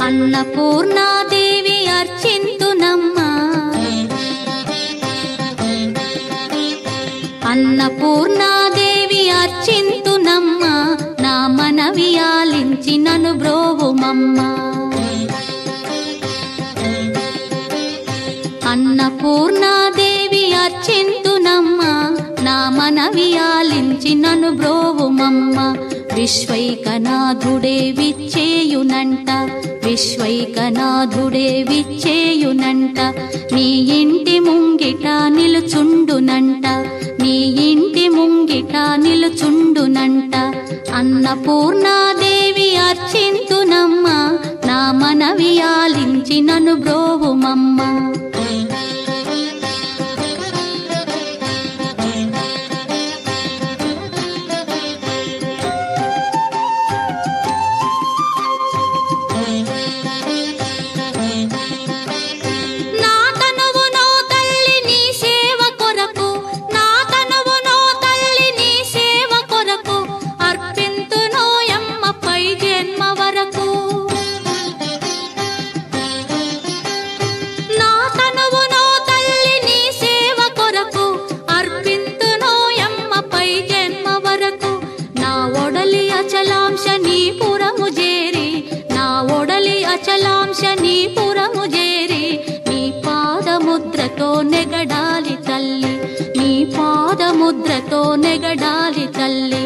అన్నపూర్ణాదేవి అర్చింతునమ్మా, అన్నపూర్ణాదేవి అర్చింతునమ్మా, నా మనవి ఆలించి నన్ను బ్రోవుమమ్మా. అన్నపూర్ణాదేవి అర్చింతునమ్మా, నా మనవి ఆలించి నన్ను బ్రోవుమమ్మా. విశ్వైకనాథుడే విచ్చేయునంట, విశ్వైకనాథుడే విచ్చేయునంట, నీ ఇంటి ముంగిట నిలుచుండునంట, నీ ఇంటి ముంగిట నిలుచుండునంట. అన్నపూర్ణాదేవి అర్చింతునమ్మా, నా మనవి ఆలించి నన్ను బ్రోవుమమ్మా. అచలాంశనీపురము చేరి నీ పాదముద్రతో నెగడాలి తల్లి, నీ పాదముద్రతో నెగడాలి తల్లి.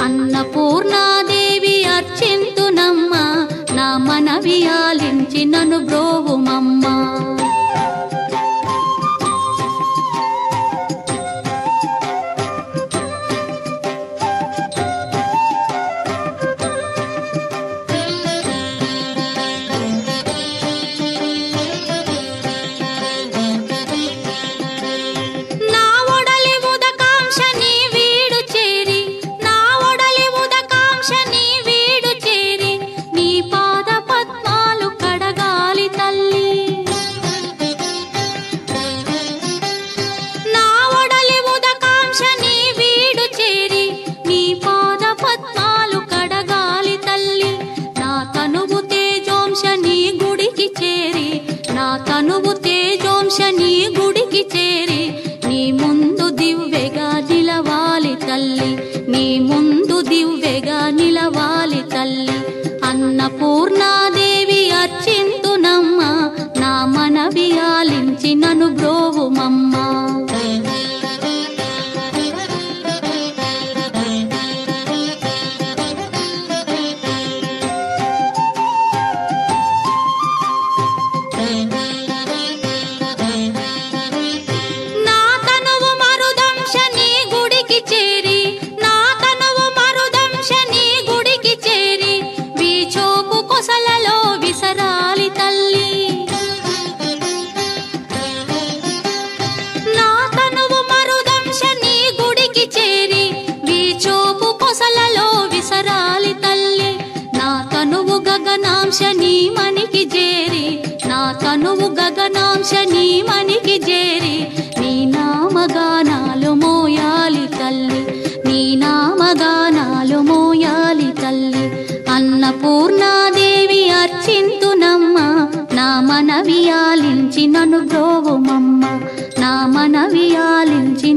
అన్నపూర్ణాదేవి అర్చింతునమ్మా, నా మనవి ఆలించి నన్ను బ్రోవుమమ్మా. తనువు తేజోంశని గుడికి చేరి నీ ముందు దివ్వెగా నిలవాలి తల్లి, నీ ముందు దివ్వెగా నిలవాలి తల్లి. అన్నపూర్ణాదేవి అర్చింతునమ్మా, నా మనవి ఆలించి నన్ను బ్రోవుమమ్మా. గగనాంశని మనికి చేరి, నా తనువు గగనాంశని మనికి చేరి నీ నామగానాలు మోయాలి తల్లి, నీ నామగానాలు మోయాలి తల్లి. అన్నపూర్ణాదేవి అర్చింతునమ్మా, నా మనవి ఆలించి నన్ను బ్రోవుమమ్మా, నా మనవి ఆలించి